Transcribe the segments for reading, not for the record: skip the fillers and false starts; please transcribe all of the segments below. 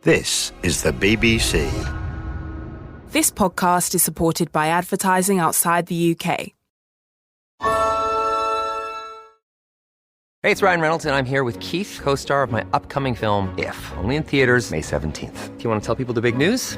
This is the BBC. This podcast is supported by advertising outside the UK. Hey, it's Ryan Reynolds, and I'm here with Keith, co-star of my upcoming film, If, only in theaters May 17th. Do you want to tell people the big news?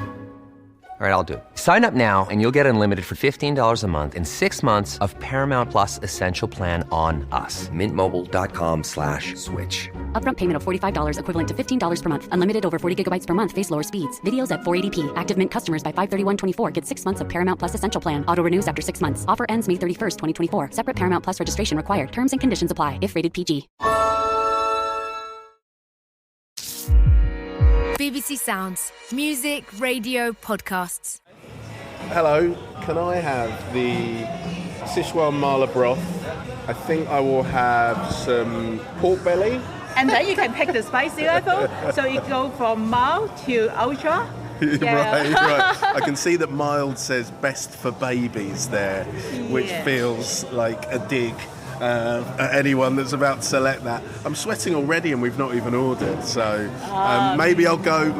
All right, I'll do it. Sign up now and you'll get unlimited for $15 a month and 6 months of Paramount Plus Essential Plan on us. MintMobile.com/switch. Upfront payment of $45 equivalent to $15 per month. Unlimited over 40 gigabytes per month. Face lower speeds. Videos at 480p. Active Mint customers by 531.24 get 6 months of Paramount Plus Essential Plan. Auto renews after 6 months. Offer ends May 31st, 2024. Separate Paramount Plus registration required. Terms and conditions apply if rated PG. BBC Sounds. Music, radio, podcasts. Hello, can I have the Sichuan mala broth? I think I will have some pork belly. And then you can pick the spicy level. So you go from mild to ultra. Right. I can see that mild says best for babies there, which feels like a dig at anyone that's about to select that. I'm sweating already, and we've not even ordered. So maybe I'll go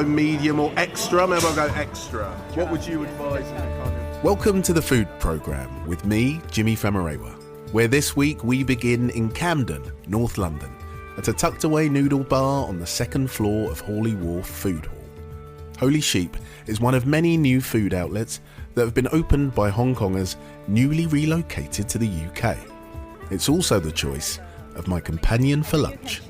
medium or extra. Maybe I'll go extra. What would you advise? Welcome to the Food Programme with me, Jimi Famurewa, where this week we begin in Camden, North London, at a tucked-away noodle bar on the second floor of Hawley Wharf Food Hall. Holy Sheep is one of many new food outlets that have been opened by Hong Kongers newly relocated to the UK. It's also the choice of my companion for lunch.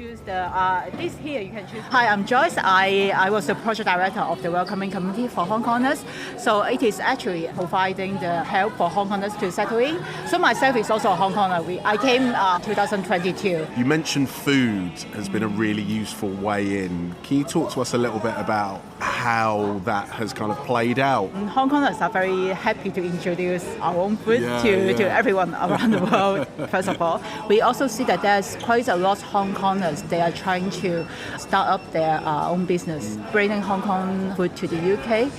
This here you can choose. Hi, I'm Joyce. I was the project director of the Welcoming Community for Hong Kongers. So it is actually providing the help for Hong Kongers to settle in. So myself is also a Hong Konger. I came 2022. You mentioned food has been a really useful way in. Can you talk to us a little bit about how that has kind of played out? Hong Kongers are very happy to introduce our own food to everyone around the world. First of all, we also see that there's quite a lot of Hong Kongers. They are trying to start up their own business, bringing Hong Kong food to the UK.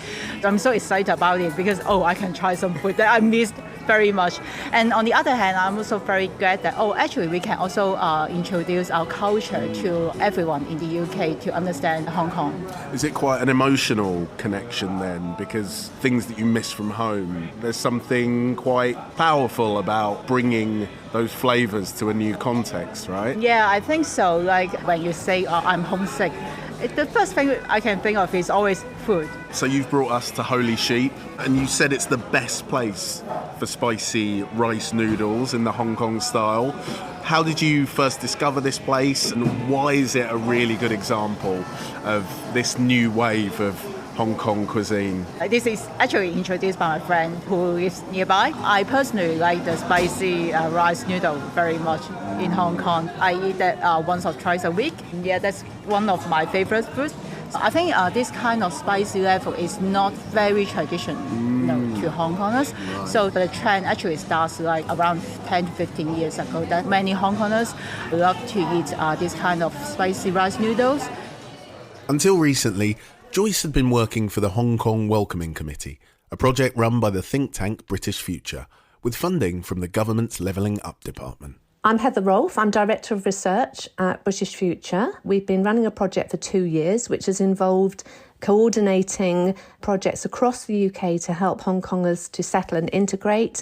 I'm so excited about it because, I can try some food that I missed very much. And on the other hand, I'm also very glad that, actually we can also introduce our culture to everyone in the UK to understand Hong Kong. Is it quite an emotional connection then? Because things that you miss from home, there's something quite powerful about bringing those flavours to a new context, right? Yeah, I think so. Like when you say, I'm homesick, the first thing I can think of is always food. So you've brought us to Holy Sheep, and you said it's the best place for spicy rice noodles in the Hong Kong style. How did you first discover this place, and why is it a really good example of this new wave of Hong Kong cuisine? This is actually introduced by my friend who is nearby. I personally like the spicy rice noodle very much in Hong Kong. I eat that once or twice a week. Yeah, that's one of my favorite foods. I think this kind of spicy level is not very traditional to Hong Kongers. Right. So the trend actually starts like around 10 to 15 years ago that many Hong Kongers love to eat this kind of spicy rice noodles. Until recently, Joyce had been working for the Hong Kong Welcoming Committee, a project run by the think tank British Future, with funding from the government's Levelling Up department. I'm Heather Rolfe. I'm Director of Research at British Future. We've been running a project for 2 years, which has involved coordinating projects across the UK to help Hong Kongers to settle and integrate.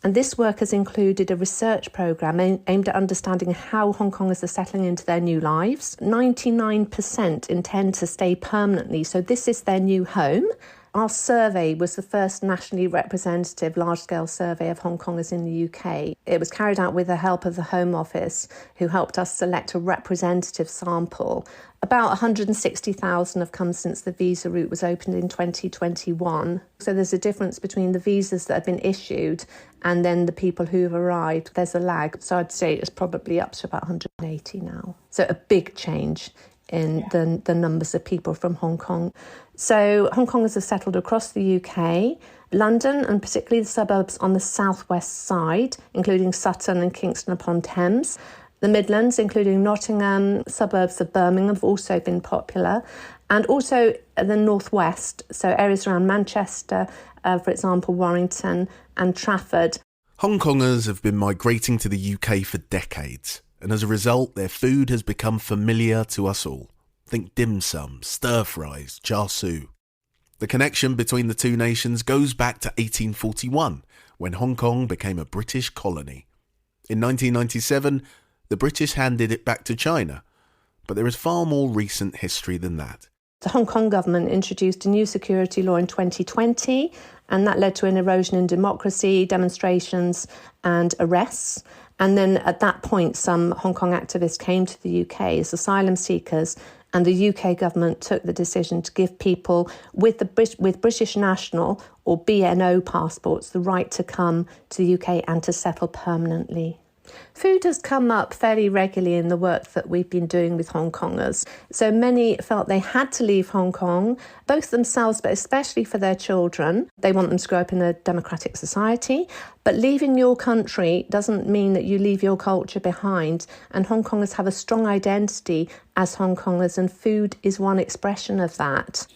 And this work has included a research programme aimed at understanding how Hong Kongers are settling into their new lives. 99% intend to stay permanently, so this is their new home. Our survey was the first nationally representative large-scale survey of Hong Kongers in the UK. It was carried out with the help of the Home Office, who helped us select a representative sample. About 160,000 have come since the visa route was opened in 2021. So there's a difference between the visas that have been issued and then the people who've arrived. There's a lag. So I'd say it's probably up to about 180 now. So a big change in the numbers of people from Hong Kong. So Hong Kongers have settled across the UK, London and particularly the suburbs on the southwest side, including Sutton and Kingston upon Thames. The Midlands, including Nottingham, suburbs of Birmingham, have also been popular. And also the northwest, so areas around Manchester, for example, Warrington and Trafford. Hong Kongers have been migrating to the UK for decades, and as a result, their food has become familiar to us all. Think dim sum, stir fries, char siu. The connection between the two nations goes back to 1841, when Hong Kong became a British colony. In 1997, the British handed it back to China, but there is far more recent history than that. The Hong Kong government introduced a new security law in 2020, and that led to an erosion in democracy, demonstrations and arrests. And then at that point, some Hong Kong activists came to the UK as asylum seekers, and the UK government took the decision to give people with British national or BNO passports the right to come to the UK and to settle permanently. Food has come up fairly regularly in the work that we've been doing with Hong Kongers. So many felt they had to leave Hong Kong, both themselves, but especially for their children. They want them to grow up in a democratic society. But leaving your country doesn't mean that you leave your culture behind. And Hong Kongers have a strong identity as Hong Kongers, and food is one expression of that.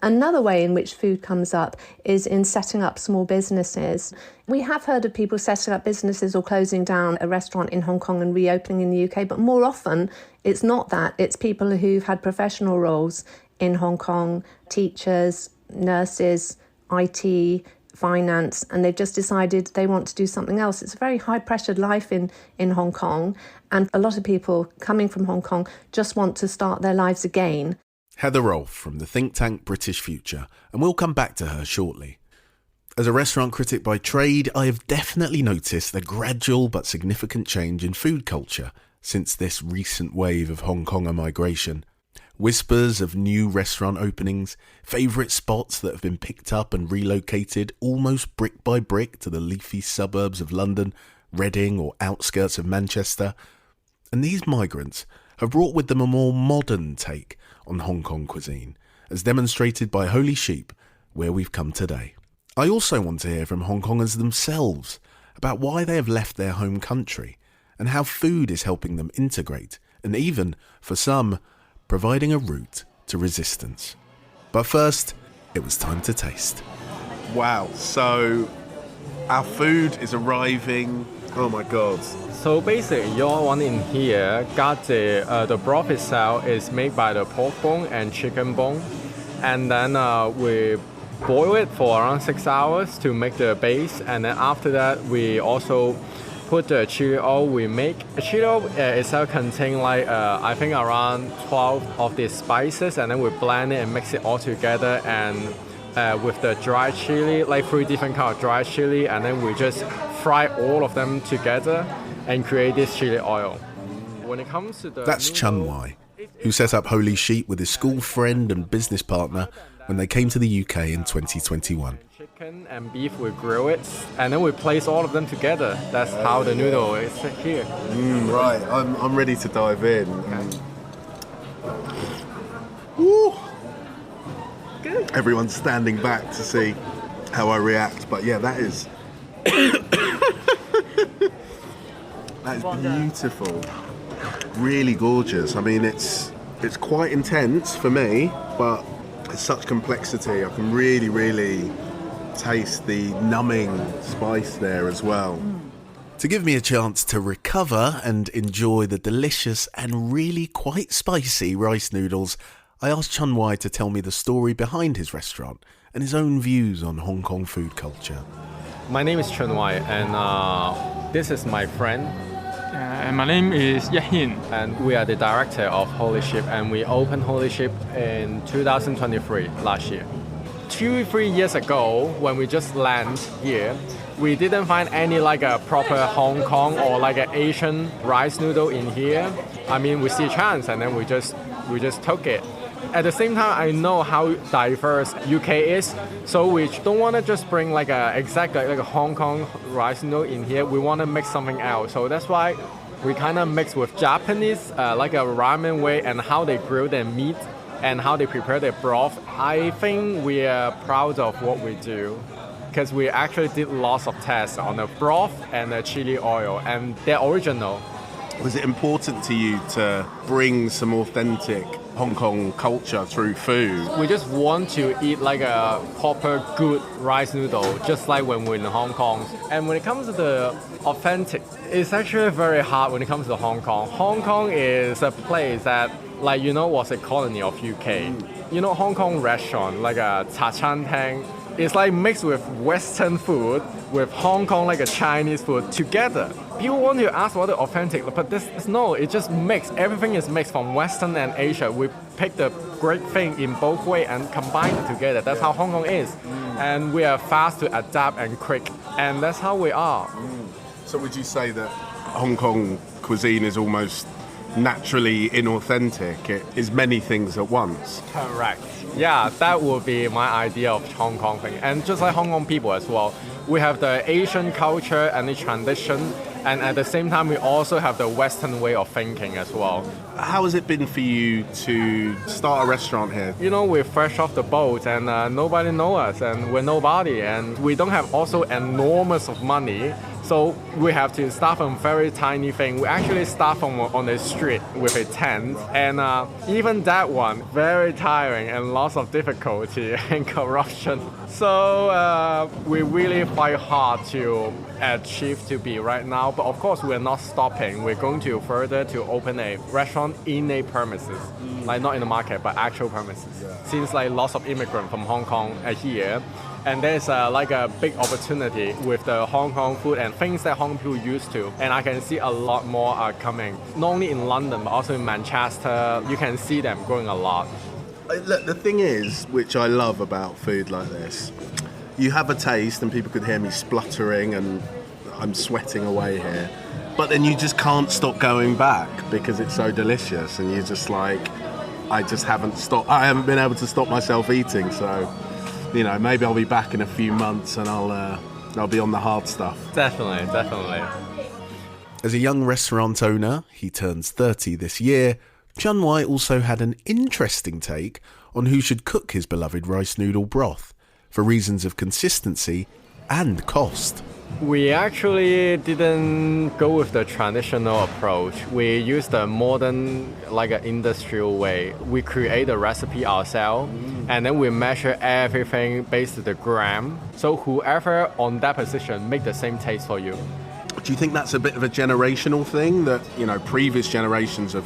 Another way in which food comes up is in setting up small businesses. We have heard of people setting up businesses or closing down a restaurant in Hong Kong and reopening in the UK, but more often it's not that. It's people who've had professional roles in Hong Kong, teachers, nurses, IT, finance, and they've just decided they want to do something else. It's a very high-pressured life in Hong Kong, and a lot of people coming from Hong Kong just want to start their lives again. Heather Rolfe from the think tank British Future, and we'll come back to her shortly. As a restaurant critic by trade, I have definitely noticed the gradual but significant change in food culture since this recent wave of Hong Konger migration. Whispers of new restaurant openings, favourite spots that have been picked up and relocated almost brick by brick to the leafy suburbs of London, Reading or outskirts of Manchester. And these migrants have brought with them a more modern take on Hong Kong cuisine, as demonstrated by Holy Sheep, where we've come today. I also want to hear from Hong Kongers themselves about why they have left their home country and how food is helping them integrate and even, for some, providing a route to resistance. But first, it was time to taste. Wow, so our food is arriving. Oh my God. So basically, your one in here got the broth itself is made by the pork bone and chicken bone, and then we boil it for around 6 hours to make the base, and then after that we also put the chili oil we make. The chili oil itself contains like I think around 12 of these spices, and then we blend it and mix it all together, and with the dry chili, like 3 different kinds of dry chili, and then we just fry all of them together and create this chili oil. When it comes to the That's Chun Wai, who set up Holy Sheep with his school friend and business partner when they came to the UK in 2021. Chicken and beef, we grill it, and then we place all of them together. That's how the noodle is here. Right, I'm ready to dive in. Woo! Good. Everyone's standing back to see how I react, but yeah, that is that is beautiful, really gorgeous. I mean, it's quite intense for me, but it's such complexity. I can really taste the numbing spice there as well. To give me a chance to recover and enjoy the delicious and really quite spicy rice noodles, I asked Chun Wai to tell me the story behind his restaurant and his own views on Hong Kong food culture. My name is Chun Wai, and this is my friend. And my name is Yahin. And we are the director of Holy Sheep, and we opened Holy Sheep in 2023, last year. 2-3 years ago, when we just landed here, we didn't find any like a proper Hong Kong or like an Asian rice noodle in here. I mean, we see a chance, and then we just took it. At the same time, I know how diverse UK is, so we don't want to just bring like a Hong Kong rice noodle in here. We want to mix something else. So that's why we kind of mix with Japanese, like a ramen way, and how they grill their meat and how they prepare their broth. I think we are proud of what we do, because we actually did lots of tests on the broth and the chili oil, and they're original. Was it important to you to bring some authentic Hong Kong culture through food? We just want to eat like a proper good rice noodle, just like when we're in Hong Kong. And when it comes to the authentic, it's actually very hard when it comes to Hong Kong. Hong Kong is a place that like, was a colony of UK. Hong Kong restaurant, like a cha chan tang, it's like mixed with Western food, with Hong Kong, like a Chinese food together. People want to ask what the authentic, but no, it just mixed. Everything is mixed from Western and Asia. We pick the great thing in both ways and combine it together. That's how Hong Kong is. And we are fast to adapt and quick. And that's how we are. So would you say that Hong Kong cuisine is almost naturally inauthentic? It is many things at once. Correct. Yeah, that would be my idea of Hong Kong thing. And just like Hong Kong people as well, we have the Asian culture and the tradition, and at the same time we also have the Western way of thinking as well. How has it been for you to start a restaurant here? We're fresh off the boat and nobody knows us and we're nobody, and we don't have also enormous of money. So we have to start from very tiny thing. We actually start from on the street with a tent, and even that one, very tiring and lots of difficulty and corruption. So we really fight hard to achieve to be right now. But of course, we're not stopping. We're going to further to open a restaurant in a premises, like not in the market, but actual premises. Since like lots of immigrants from Hong Kong are here. And there's like a big opportunity with the Hong Kong food and things that Hong Kong people used to. And I can see a lot more are coming, not only in London, but also in Manchester. You can see them growing a lot. Look, the thing is, which I love about food like this, you have a taste and people could hear me spluttering and I'm sweating away here. But then you just can't stop going back because it's so delicious. And you're just like, I haven't been able to stop myself eating, so... maybe I'll be back in a few months and I'll be on the hard stuff. Definitely. As a young restaurant owner, he turns 30 this year, Chun Wai also had an interesting take on who should cook his beloved rice noodle broth, for reasons of consistency and cost. We actually didn't go with the traditional approach. We used the modern, like an industrial way. We create the recipe ourselves, and then we measure everything based on the gram. So whoever on that position make the same taste for you. Do you think that's a bit of a generational thing that, previous generations of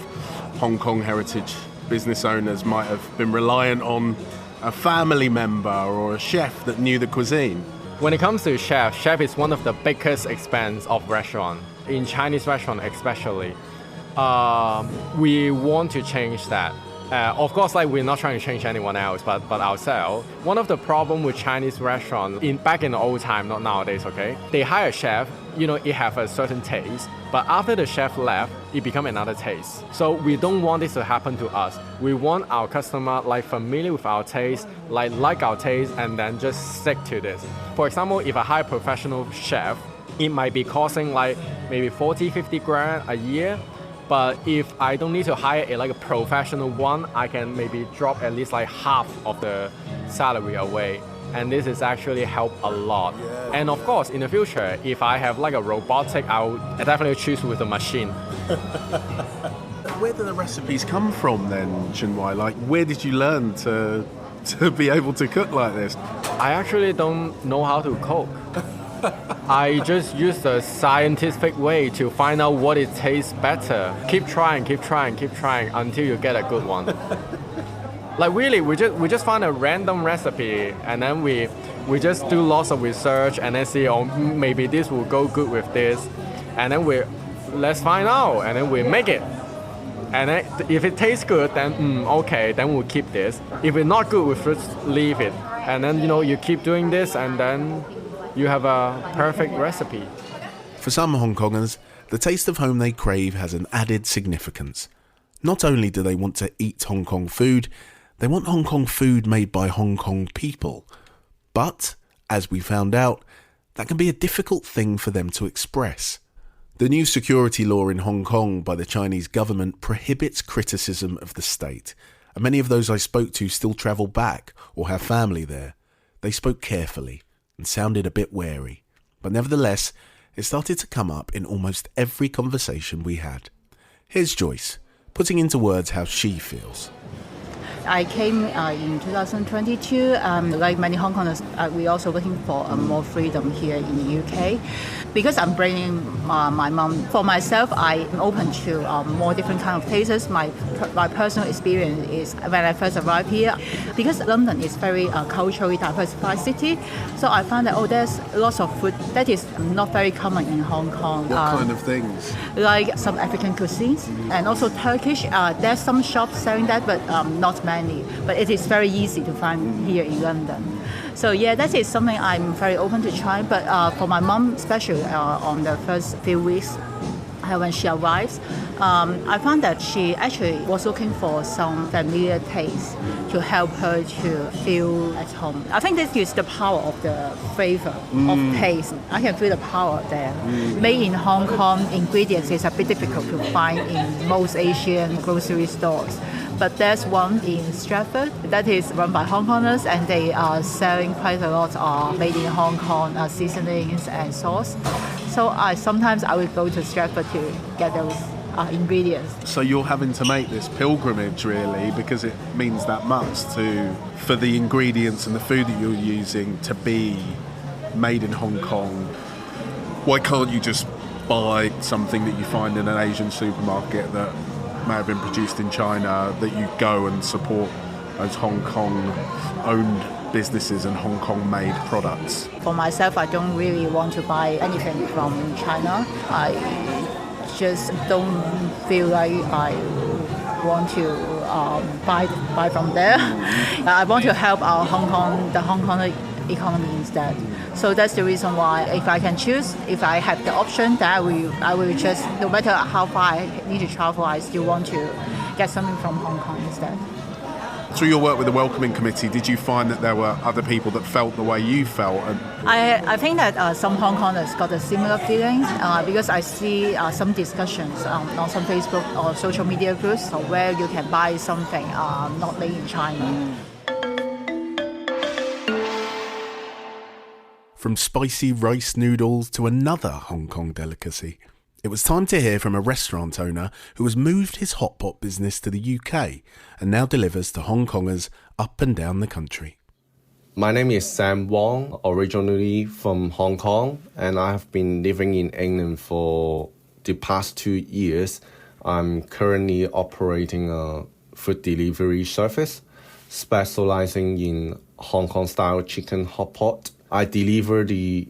Hong Kong heritage business owners might have been reliant on a family member or a chef that knew the cuisine? When it comes to chef is one of the biggest expense of restaurant, in Chinese restaurant especially. We want to change that. Of course, we're not trying to change anyone else, but ourselves. One of the problem with Chinese restaurant, back in the old time, not nowadays, okay? They hire a chef, it have a certain taste, but after the chef left, it become another taste. So we don't want this to happen to us. We want our customer familiar with our taste, like our taste, and then just stick to this. For example, if I hire a professional chef, it might be costing maybe 40, 50 grand a year. But if I don't need to hire a professional one, I can maybe drop at least half of the salary away. And this is actually help a lot. Yeah. And of course, in the future, if I have a robotic, I'll definitely choose with a machine. Where do the recipes come from then, Chun Wai? Where did you learn to be able to cook like this? I actually don't know how to cook. I just use the scientific way to find out what it tastes better. Keep trying until you get a good one. Really, we just find a random recipe and then we just do lots of research and then see, maybe this will go good with this, and then let's find out and then we make it. And then if it tastes good, then okay, then we'll keep this. If it's not good, we'll just leave it. And then you keep doing this and then you have a perfect recipe. For some Hong Kongers, the taste of home they crave has an added significance. Not only do they want to eat Hong Kong food, they want Hong Kong food made by Hong Kong people. But, as we found out, that can be a difficult thing for them to express. The new security law in Hong Kong by the Chinese government prohibits criticism of the state, and many of those I spoke to still travel back or have family there. They spoke carefully and sounded a bit wary, but nevertheless, it started to come up in almost every conversation we had. Here's Joyce, putting into words how she feels. I came in 2022. Like many Hong Kongers, we're also looking for more freedom here in the UK. Because I'm bringing my mom, for myself, I'm open to more different kind of tastes. My personal experience is when I first arrived here, because London is very culturally diversified city, so I found that there's lots of food that is not very common in Hong Kong. What kind of things? Like some African cuisines and also Turkish. There's some shops selling that, but not many. But it is very easy to find here in London. So yeah, that is something I'm very open to try. But for my mom, especially on the first few weeks when she arrives, I found that she actually was looking for some familiar taste to help her to feel at home. I think this is the power of the flavor of taste. I can feel the power there. Made in Hong Kong ingredients is a bit difficult to find in most Asian grocery stores. But there's one in Stratford that is run by Hong Kongers, and they are selling quite a lot of made in Hong Kong seasonings and sauce. So sometimes I will go to Stratford to get those ingredients. So you're having to make this pilgrimage really because it means that much for the ingredients and the food that you're using to be made in Hong Kong. Why can't you just buy something that you find in an Asian supermarket that may have been produced in China, that you go and support those Hong Kong owned businesses and Hong Kong made products? For myself, I don't really want to buy anything from China. I just don't feel like I want to buy from there. I want to help the Hong Kong economy instead. So that's the reason why, if I can choose, if I have the option, that I will just, no matter how far I need to travel, I still want to get something from Hong Kong instead. Through your work with the Welcoming Committee, did you find that there were other people that felt the way you felt? I think that some Hong Kongers got a similar feeling because I see some discussions on some Facebook or social media groups where you can buy something not made in China. From spicy rice noodles to another Hong Kong delicacy, it was time to hear from a restaurant owner who has moved his hot pot business to the UK and now delivers to Hong Kongers up and down the country. My name is Sam Wong, originally from Hong Kong, and I have been living in England for the past 2 years. I'm currently operating a food delivery service, specializing in Hong Kong-style chicken hot pot. I deliver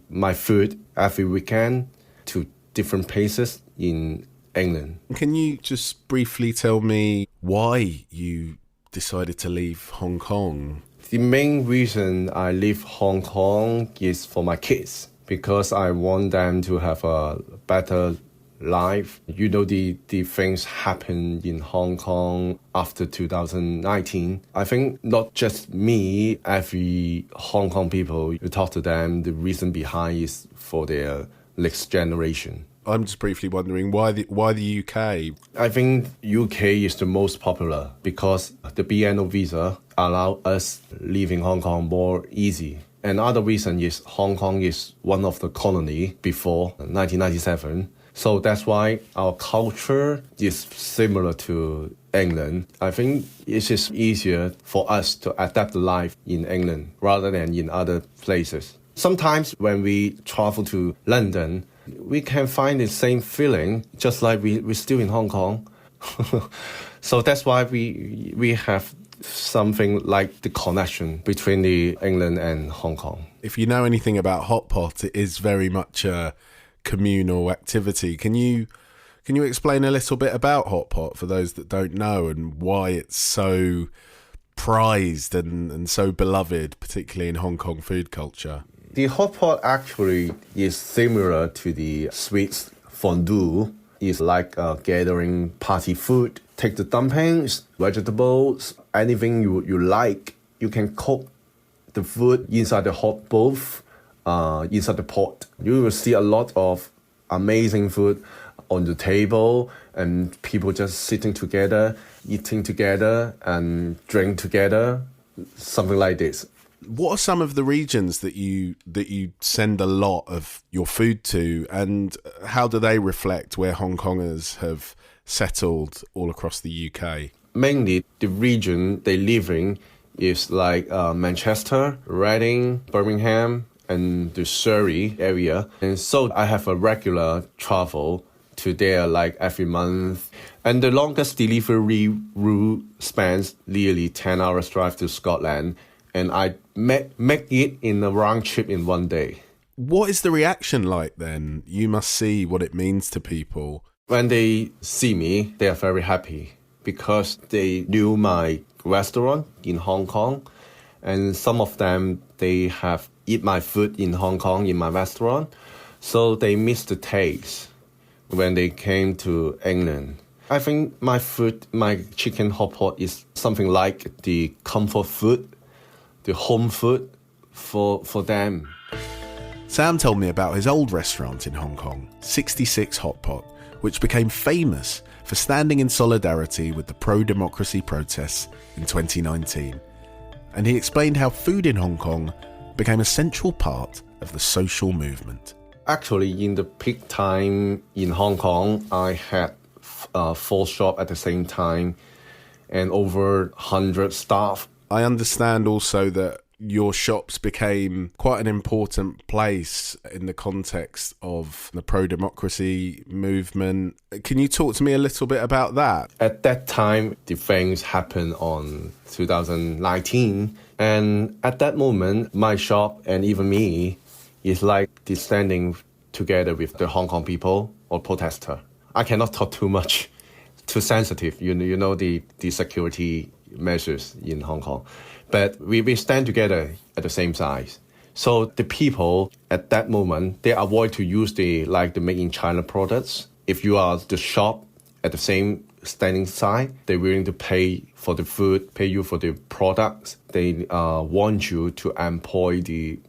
my food every weekend to different places in England. Can you just briefly tell me why you decided to leave Hong Kong? The main reason I leave Hong Kong is for my kids, because I want them to have a better life. You know, the things happen in Hong Kong after 2019. I think not just me, every Hong Kong people, you talk to them, the reason behind is for their next generation. I'm just briefly wondering, why the UK? I think UK is the most popular because the BNO visa allow us leaving Hong Kong more easy. Another reason is Hong Kong is one of the colony before 1997. So that's why our culture is similar to England. I think it's just easier for us to adapt to life in England rather than in other places. Sometimes when we travel to London, we can find the same feeling, just like we're still in Hong Kong. So that's why we have something like the connection between the England and Hong Kong. If you know anything about hot pot, it is very much a communal activity. Can you explain a little bit about hot pot for those that don't know, and why it's so prized and so beloved, particularly in Hong Kong food culture? The hot pot actually is similar to the sweet fondue. It's like a gathering party food. Take the dumplings, vegetables, anything you like. You can cook the food inside the hot bath, inside the pot. You will see a lot of amazing food on the table and people just sitting together, eating together and drink together, something like this. What are some of the regions that you send a lot of your food to, and how do they reflect where Hong Kongers have settled all across the UK? mainly the region they live in is like Manchester, Reading, Birmingham, and the Surrey area. And so I have a regular travel to there like every month. And the longest delivery route spans nearly 10 hours drive to Scotland. And I make it in a round trip in one day. What is the reaction like then? You must see what it means to people. When they see me, they are very happy because they knew my restaurant in Hong Kong. And some of them, they have eat my food in Hong Kong in my restaurant. So they miss the taste when they came to England. I think my food, my chicken hot pot is something like the comfort food, the home food for them. Sam told me about his old restaurant in Hong Kong, 66 Hot Pot, which became famous for standing in solidarity with the pro-democracy protests in 2019. And he explained how food in Hong Kong became a central part of the social movement. Actually, in the peak time in Hong Kong, I had 4 shops at the same time and over 100 staff. I understand also that your shops became quite an important place in the context of the pro-democracy movement. Can you talk to me a little bit about that? At that time, the things happened on 2019. And at that moment, my shop and even me is like the standing together with the Hong Kong people or protester. I cannot talk too much, too sensitive. You know the security measures in Hong Kong. But we stand together at the same size. So the people at that moment, they avoid to use the made in China products. If you are the shop at the same standing side, they're willing to pay for the food, pay you for the products. They want you to employ the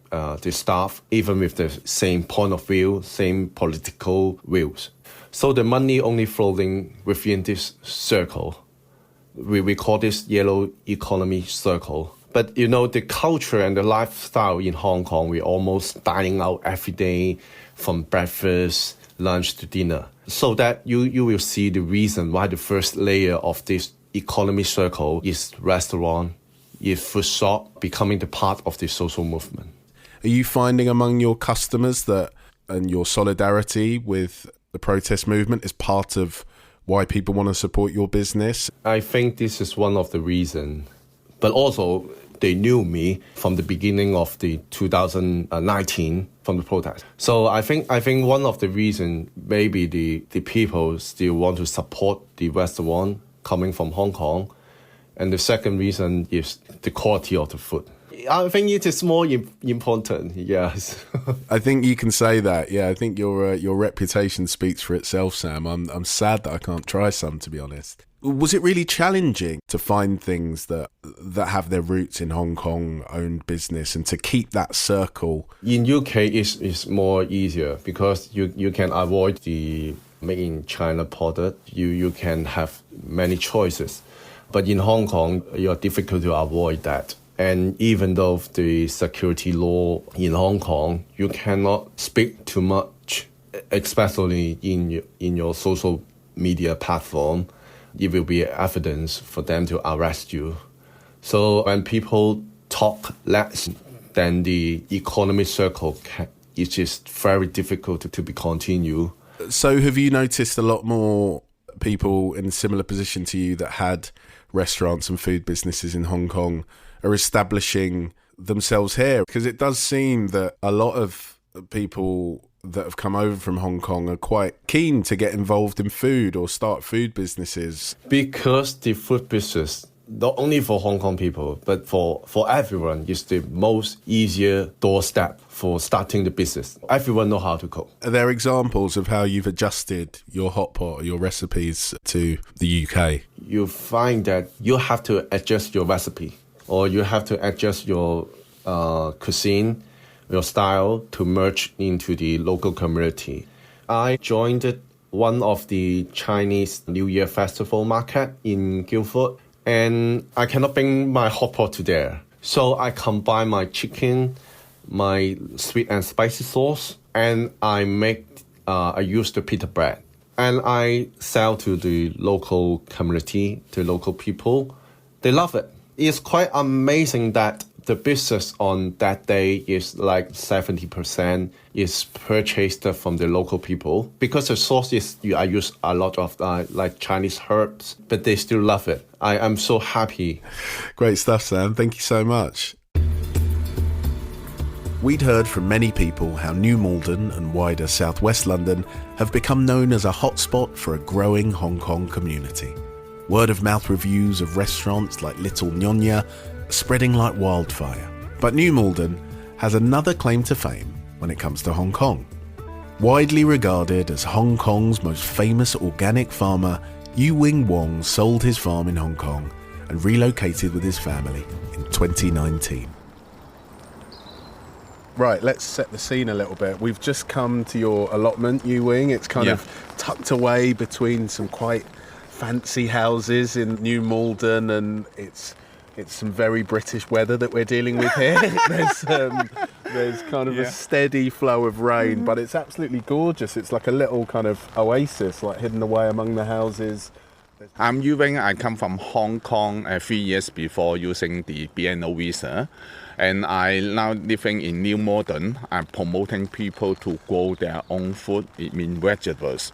staff, even with the same point of view, same political views. So the money only flowing within this circle. We call this yellow economy circle. But the culture and the lifestyle in Hong Kong, we're almost dining out every day from breakfast, lunch to dinner. So that you will see the reason why the first layer of this economy circle is restaurant, is food shop, becoming the part of the social movement. Are you finding among your customers and your solidarity with the protest movement is part of why people want to support your business? I think this is one of the reasons. But also, they knew me from the beginning of the 2019 from the protest. So I think one of the reasons maybe the people still want to support the restaurant coming from Hong Kong. And the second reason is the quality of the food. I think it is more important, yes. I think you can say that, yeah. I think your reputation speaks for itself, Sam. I'm sad that I can't try some, to be honest. Was it really challenging to find things that have their roots in Hong Kong-owned business and to keep that circle? In UK, it's more easier because you can avoid the made in China product. You can have many choices. But in Hong Kong, you're difficult to avoid that. And even though the security law in Hong Kong, you cannot speak too much, especially in your social media platform. It will be evidence for them to arrest you. So when people talk less, then the economic circle is just very difficult to be continued. So have you noticed a lot more people in a similar position to you that had restaurants and food businesses in Hong Kong are establishing themselves here? Because it does seem that a lot of people that have come over from Hong Kong are quite keen to get involved in food or start food businesses. Because the food business, not only for Hong Kong people, but for everyone, is the most easier doorstep for starting the business. Everyone know how to cook. Are there examples of how you've adjusted your hot pot or your recipes to the UK? You find that you have to adjust your recipe or you have to adjust your cuisine, your style to merge into the local community. I joined one of the Chinese New Year festival market in Guildford, and I cannot bring my hot pot to there. So I combine my chicken, my sweet and spicy sauce, and I use the pita bread. And I sell to the local community, to local people. They love it. It's quite amazing that the business on that day is like 70% is purchased from the local people. Because the sauce is, I use a lot of like Chinese herbs, but they still love it. I'm so happy. Great stuff, Sam. Thank you so much. We'd heard from many people how New Malden and wider southwest London have become known as a hotspot for a growing Hong Kong community. Word-of-mouth reviews of restaurants like Little Nyonya are spreading like wildfire. But New Malden has another claim to fame when it comes to Hong Kong. Widely regarded as Hong Kong's most famous organic farmer, Yu Wing Wong sold his farm in Hong Kong and relocated with his family in 2019. Right, let's set the scene a little bit. We've just come to your allotment, Yu Wing. It's kind of tucked away between some quite fancy houses in New Malden, and it's some very British weather that we're dealing with here. There's kind of a steady flow of rain, but it's absolutely gorgeous. It's like a little kind of oasis, like hidden away among the houses. I'm Yu Wing. I come from Hong Kong 3 years before using the BNO visa. And I now living in New Malden. I'm promoting people to grow their own food, it means vegetables.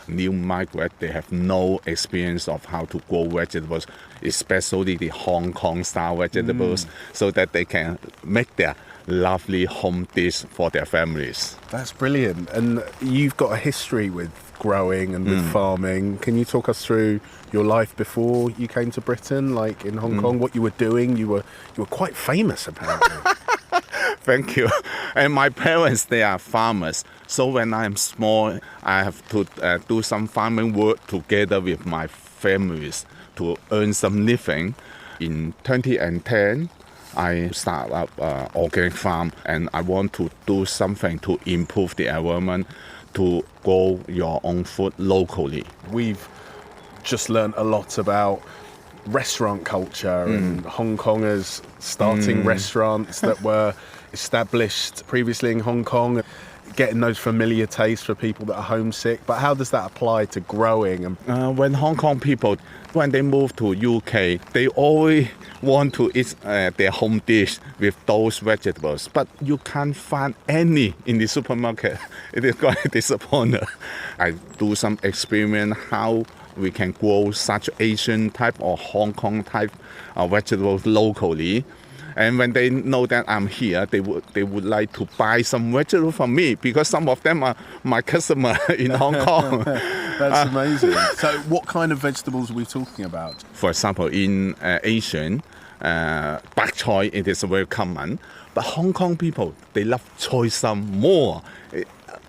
New migrants, they have no experience of how to grow vegetables, especially the Hong Kong style vegetables, so that they can make their lovely home dish for their families. That's brilliant. And you've got a history with growing and with farming. Can you talk us through your life before you came to Britain, like in Hong Kong, what you were doing? You were quite famous, apparently. Thank you. And my parents, they are farmers. So when I'm small, I have to do some farming work together with my families to earn some living. In 2010, I started up an organic farm, and I want to do something to improve the environment, to grow your own food locally. We've just learnt a lot about restaurant culture and Hong Kongers starting restaurants that were established previously in Hong Kong, getting those familiar tastes for people that are homesick. But how does that apply to growing? When Hong Kong people, when they move to UK, they always want to eat their home dish with those vegetables, but you can't find any in the supermarket. It is quite disappointing. I do some experiment how we can grow such Asian type or Hong Kong type vegetables locally. And when they know that I'm here, they would like to buy some vegetables from me, because some of them are my customer in Hong Kong. That's amazing. So what kind of vegetables are we talking about? For example, in Asian, bak choy, it is very common. But Hong Kong people, they love Choy Sum more.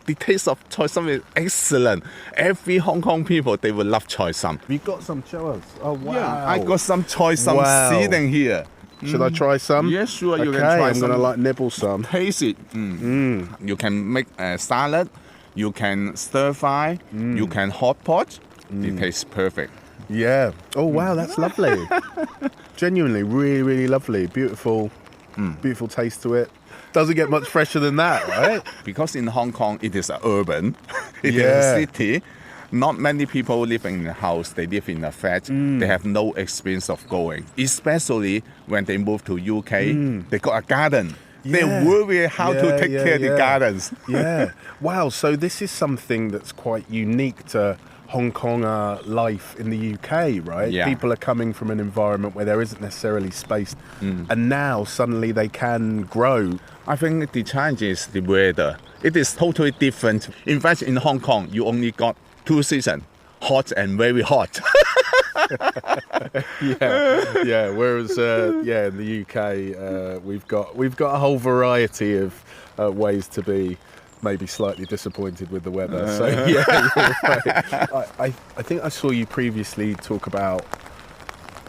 The taste of Choy Sum is excellent. Every Hong Kong people, they will love Choy Sum. You got some, show us. Oh, wow. Yeah, I got some Choy Sum sitting here. Should I try some? Yes, sure, you can Okay, try I'm some. going to nibble some. Taste it. You can make a salad, you can stir fry, you can hot pot. It tastes perfect. Yeah. Oh, wow, that's lovely. Genuinely, really, really lovely. Beautiful, beautiful taste to it. Doesn't get much fresher than that, right? Because in Hong Kong, it is urban. It is a city. Not many people living in a house. They live in a flat. They have no experience of growing. Especially when they move to UK, they got a garden. They worry how to take care of the gardens. Yeah. Wow. So this is something that's quite unique to Hong Kong life in the UK, right? Yeah. People are coming from an environment where there isn't necessarily space, and now suddenly they can grow. I think the challenge is the weather. It is totally different. In fact, in Hong Kong, you only got 2 seasons, hot and very hot. yeah. Whereas, in the UK, we've got a whole variety of ways to be maybe slightly disappointed with the weather. So yeah, you're right. I think I saw you previously talk about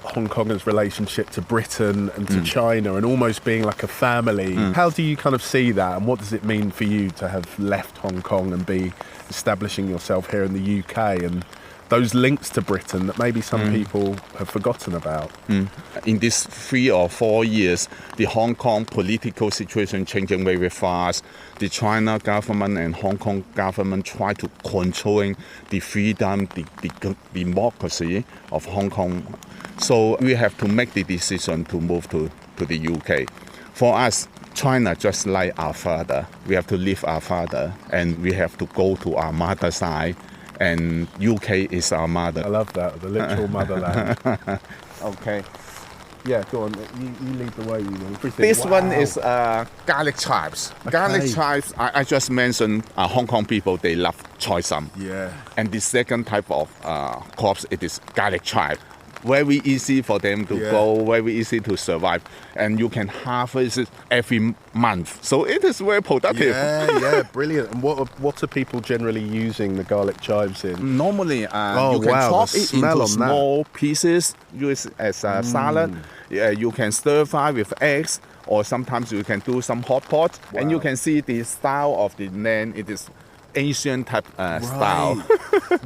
Hong Kongers' relationship to Britain and to China, and almost being like a family. How do you kind of see that, and what does it mean for you to have left Hong Kong and be establishing yourself here in the UK and those links to Britain that maybe some people have forgotten about. In these 3 or 4 years, the Hong Kong political situation changing very fast. The China government and Hong Kong government try to controlling the freedom, the democracy of Hong Kong. So we have to make the decision to move to the UK. For us, China just like our father. We have to leave our father and we have to go to our mother side. And UK is our mother. I love that, the literal motherland. Okay. Yeah, go on. You lead the way. This one is garlic chives. Okay. Garlic chives, I just mentioned Hong Kong people, they love Choy Sum. Yeah. And the second type of crops, it is garlic chive. Very easy for them to grow, very easy to survive. And you can harvest it every month. So it is very productive. Yeah, brilliant. And what are people generally using the garlic chives in? Normally, you can chop it into small pieces, use it as a salad. You can stir fry with eggs, or sometimes you can do some hot pot. And you can see the style of the land, it is Asian type style.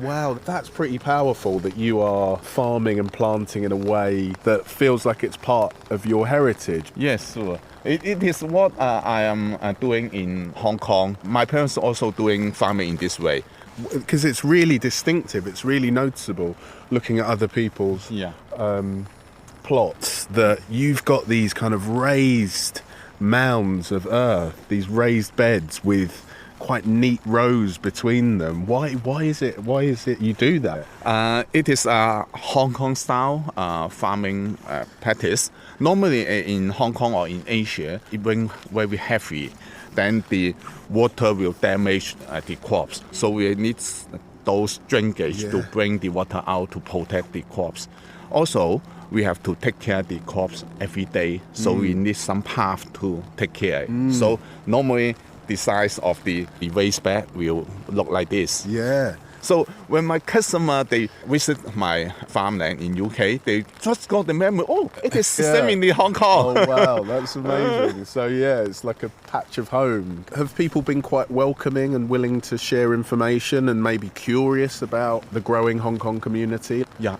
Wow, that's pretty powerful that you are farming and planting in a way that feels like it's part of your heritage. Yes, sure. It is what I am doing in Hong Kong. My parents are also doing farming in this way. Because it's really distinctive, it's really noticeable looking at other people's plots that you've got these kind of raised mounds of earth, these raised beds with quite neat rows between them. Why is it you do that? It is a Hong Kong style farming practice. Normally in Hong Kong or in Asia, it rains very heavy. Then the water will damage the crops. So we need those drainage to bring the water out to protect the crops. Also, we have to take care of the crops every day. So we need some path to take care. So normally the size of the raised bed will look like this. Yeah. So when my customer, they visit my farmland in UK, they just got the memory, oh, it is the same in the Hong Kong. Oh, wow, that's amazing. So, yeah, it's like a patch of home. Have people been quite welcoming and willing to share information and maybe curious about the growing Hong Kong community? Yeah,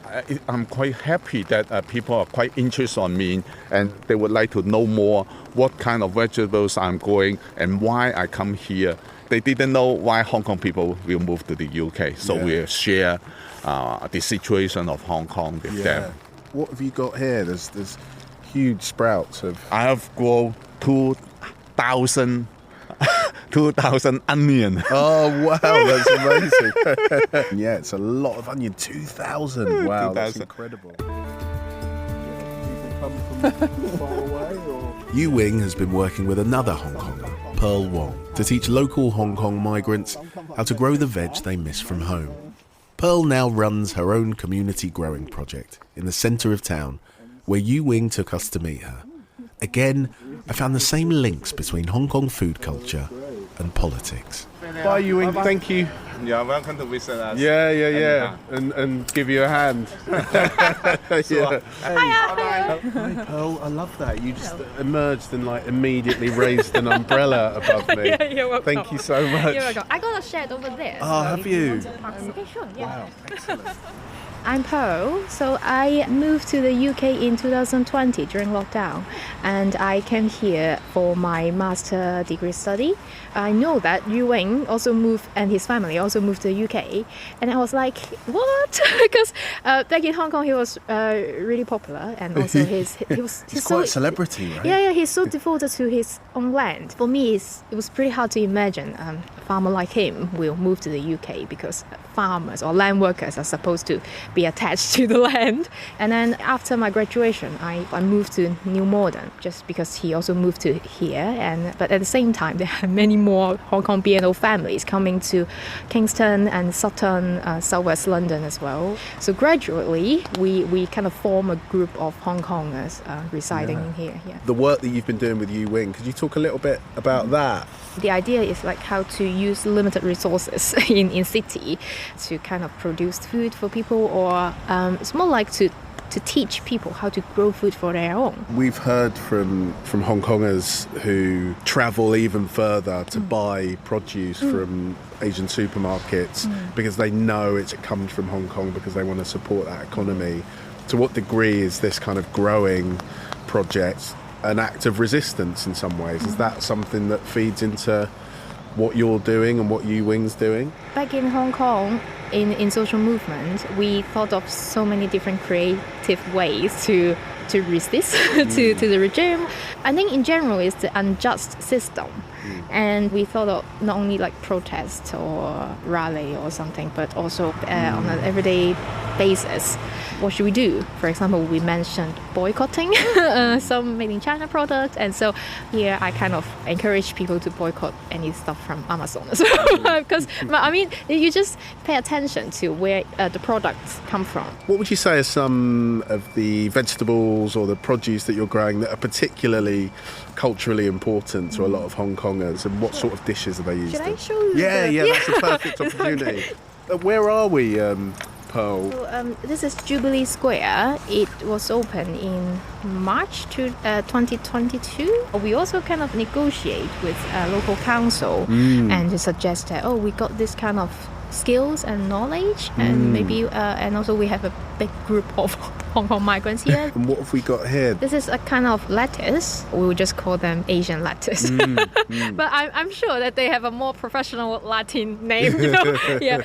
I'm quite happy that people are quite interested in me and they would like to know more what kind of vegetables I'm growing and why I come here. They didn't know why Hong Kong people will move to the UK, so we'll share the situation of Hong Kong with them. What have you got here? There's huge sprouts of... I have grown 2,000 onion. Oh, wow, that's amazing. Yeah, it's a lot of onion. 2,000. Wow, 2,000. That's incredible. Yu Wing has been working with another Hong Konger, Pearl Wong, to teach local Hong Kong migrants how to grow the veg they miss from home. Pearl now runs her own community growing project in the centre of town, where Yu Wing took us to meet her. Again, I found the same links between Hong Kong food culture and politics. Bye, Yu Wing. Thank you. You're welcome to visit us. Yeah. And give you a hand. Sure. Hi, Pearl. I love that. You just emerged and immediately raised an umbrella above me. Yeah, you're welcome. Thank you so much. You're welcome. I got a shed over there. Oh, have you? Okay, sure. Yeah. Wow, excellent. I'm Pearl. So I moved to the UK in 2020 during lockdown, and I came here for my master degree study. I know that Yu Wing also moved, and his family also moved to the UK, and I was like, what? Because back in Hong Kong he was really popular, and also he's quite a celebrity, right? Yeah, he's so devoted to his own land. For me, it was pretty hard to imagine a farmer like him will move to the UK, because farmers or land workers are supposed to be attached to the land. And then after my graduation, I moved to New Malden, just because he also moved to here. But at the same time, there are many more Hong Kong BNO families coming to Kingston and Sutton, southwest London as well. So gradually, we kind of form a group of Hong Kongers residing in here. Yeah. The work that you've been doing with Yu Wing, could you talk a little bit about that? The idea is how to use limited resources in city to kind of produce food for people, or it's more like to to teach people how to grow food for their own. We've heard from Hong Kongers who travel even further to buy produce from Asian supermarkets because they know it comes from Hong Kong, because they want to support that economy. To what degree is this kind of growing project an act of resistance in some ways? Is that something that feeds into what you're doing and what Yuwing's doing? Back in Hong Kong, in social movement, we thought of so many different creative ways to resist to the regime. I think in general it's the unjust system. And we thought of not only like protest or rally or something, but also on an everyday basis. What should we do? For example, we mentioned boycotting some made in China products, and so here I kind of encourage people to boycott any stuff from Amazon as well. Because I mean, you just pay attention to where the products come from. What would you say are some of the vegetables or the produce that you're growing that are particularly culturally important to a lot of Hong Kongers, and what sort of dishes are they used in? Should I show you? Yeah, that's a perfect opportunity. Okay. Where are we, Pearl? So, this is Jubilee Square. It was opened in March 2022. We also kind of negotiate with local council and to suggest that, we got this kind of skills and knowledge, and maybe and also we have a big group of Hong Kong migrants here. And what have we got here? This is a kind of lettuce. We would just call them Asian lettuce. But I'm sure that they have a more professional Latin name, you know? Yeah.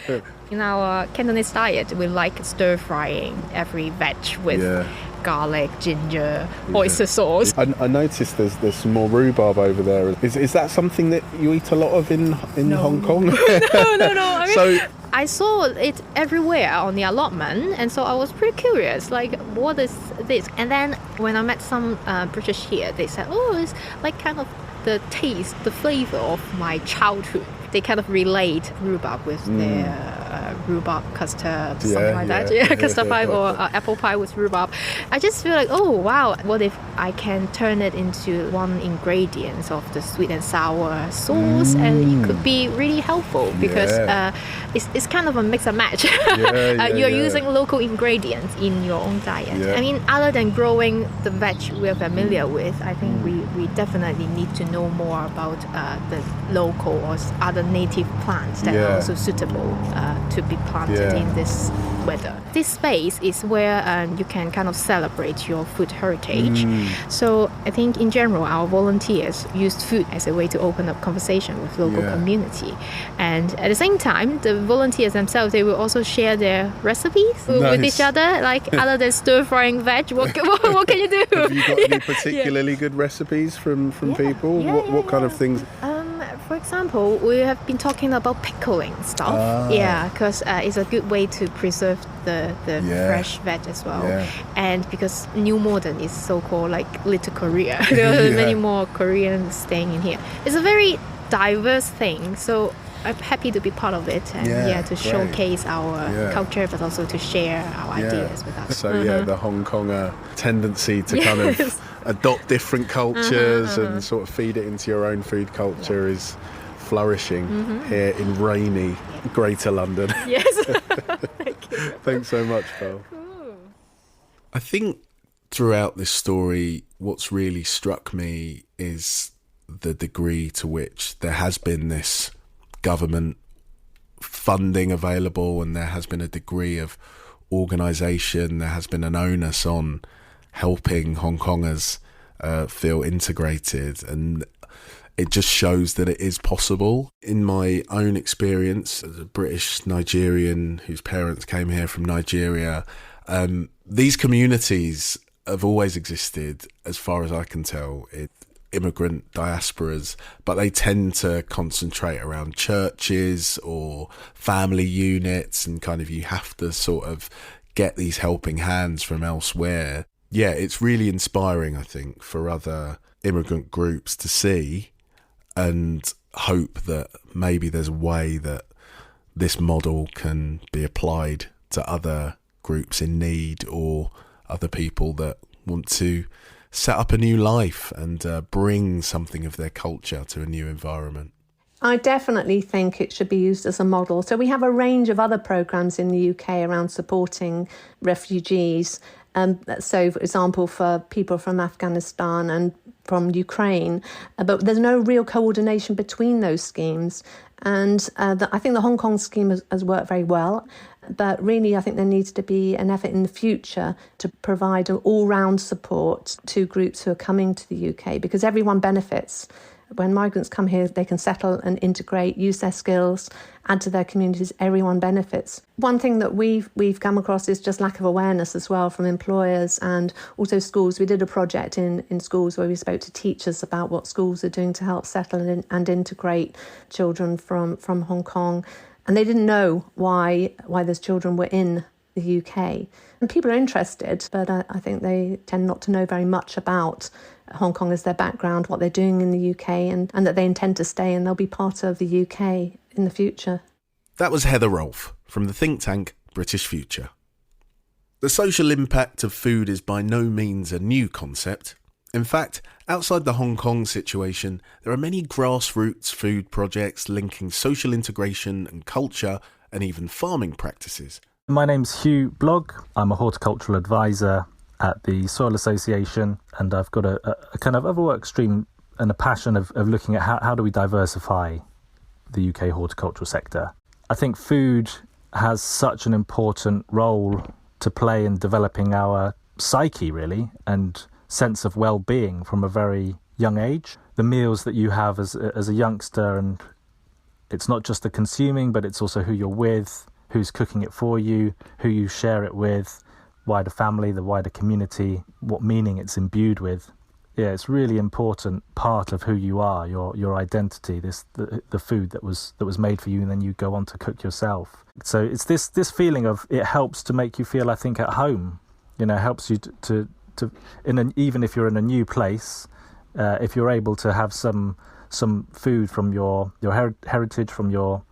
In our Cantonese diet, we like stir frying every veg with garlic, ginger, oyster sauce. I noticed there's some more rhubarb over there. Is that something that you eat a lot of in Hong Kong? No. I mean, I saw it everywhere on the allotment, and so I was pretty curious, like, what is this? And then when I met some British here, they said, it's like kind of the taste, the flavor of my childhood. They kind of relate rhubarb with their rhubarb custard, something like that. Yeah, custard pie or apple pie with rhubarb. I just feel like, wow, what if I can turn it into one ingredient of the sweet and sour sauce, and it could be really helpful because it's kind of a mix and match. You're using local ingredients in your own diet. I mean, other than growing the veg we're familiar with, I think we definitely need to know more about the local or other native plants that are also suitable to be planted in this weather. This space is where you can kind of celebrate your food heritage. So I think in general our volunteers used food as a way to open up conversation with local community, and at the same time the volunteers themselves, they will also share their recipes with each other, like other than stir frying veg, what can you do? Have you got any particularly good recipes from people? What kind of things? For example, we have been talking about pickling stuff. Because it's a good way to preserve the fresh veg as well. And because New Malden is so-called like Little Korea, there are many more Koreans staying in here. It's a very diverse thing. So I'm happy to be part of it and to showcase our culture, but also to share our ideas with others. So the Hong Konger tendency to kind of adopt different cultures and sort of feed it into your own food culture is flourishing here in rainy Greater London. Yes. Thank you. Thanks so much, Pearl. I think throughout this story, what's really struck me is the degree to which there has been this government funding available, and there has been a degree of organisation, there has been an onus on helping Hong Kongers feel integrated, and it just shows that it is possible. In my own experience as a British Nigerian whose parents came here from Nigeria, these communities have always existed, as far as I can tell, immigrant diasporas, but they tend to concentrate around churches or family units, and kind of you have to sort of get these helping hands from elsewhere. Yeah, it's really inspiring, I think, for other immigrant groups to see and hope that maybe there's a way that this model can be applied to other groups in need or other people that want to set up a new life and bring something of their culture to a new environment. I definitely think it should be used as a model. So we have a range of other programmes in the UK around supporting refugees, So, for example, for people from Afghanistan and from Ukraine, but there's no real coordination between those schemes. And I think the Hong Kong scheme has worked very well. But really, I think there needs to be an effort in the future to provide an all-round support to groups who are coming to the UK, because everyone benefits. When migrants come here, they can settle and integrate, use their skills, add to their communities. Everyone benefits. One thing that we've come across is just lack of awareness as well from employers and also schools. We did a project in schools where we spoke to teachers about what schools are doing to help settle and integrate children from Hong Kong. And they didn't know why those children were in the UK. And people are interested, but I think they tend not to know very much about Hong Kong as their background, what they're doing in the UK, and that they intend to stay and they'll be part of the UK in the future. That was Heather Rolfe from the think tank British Future. The social impact of food is by no means a new concept. In fact, outside the Hong Kong situation, there are many grassroots food projects linking social integration and culture and even farming practices. My name's Hugh Blogg. I'm a horticultural advisor at the Soil Association, and I've got a kind of other work stream and a passion of looking at how do we diversify the UK horticultural sector. I think food has such an important role to play in developing our psyche, really, and sense of well-being from a very young age. The meals that you have as a youngster, and it's not just the consuming, but it's also who you're with, who's cooking it for you, who you share it with, wider family, the wider community, what meaning it's imbued with. Yeah, it's really important part of who you are, your identity, the food that was made for you and then you go on to cook yourself. So it's this feeling of, it helps to make you feel, I think, at home. You know, helps you to even if you're in a new place, if you're able to have some food from your heritage, from your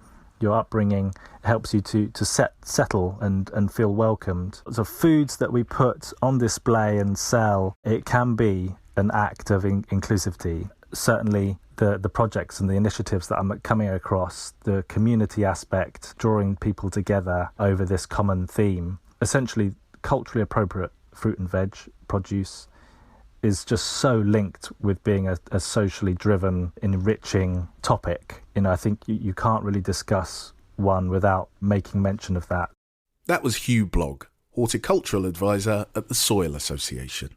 upbringing, it helps you to settle and feel welcomed. So foods that we put on display and sell, it can be an act of inclusivity. Certainly the projects and the initiatives that I'm coming across, the community aspect, drawing people together over this common theme, essentially culturally appropriate fruit and veg produce is just so linked with being a socially driven, enriching topic. You know, I think you can't really discuss one without making mention of that. That was Hugh Blogg, horticultural advisor at the Soil Association.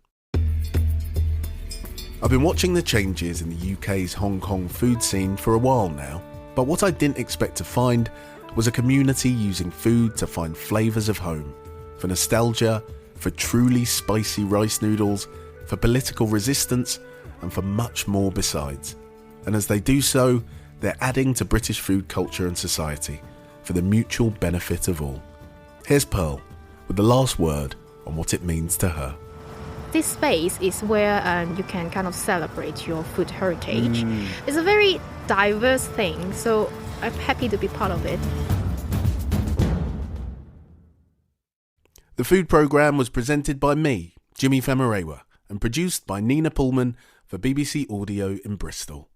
I've been watching the changes in the UK's Hong Kong food scene for a while now, but what I didn't expect to find was a community using food to find flavours of home, for nostalgia, for truly spicy rice noodles, for political resistance, and for much more besides. And as they do so, they're adding to British food culture and society for the mutual benefit of all. Here's Pearl with the last word on what it means to her. This space is where you can kind of celebrate your food heritage. It's a very diverse thing, so I'm happy to be part of it. The food programme was presented by me, Jimi Famurewa, and produced by Nina Pullman for BBC Audio in Bristol.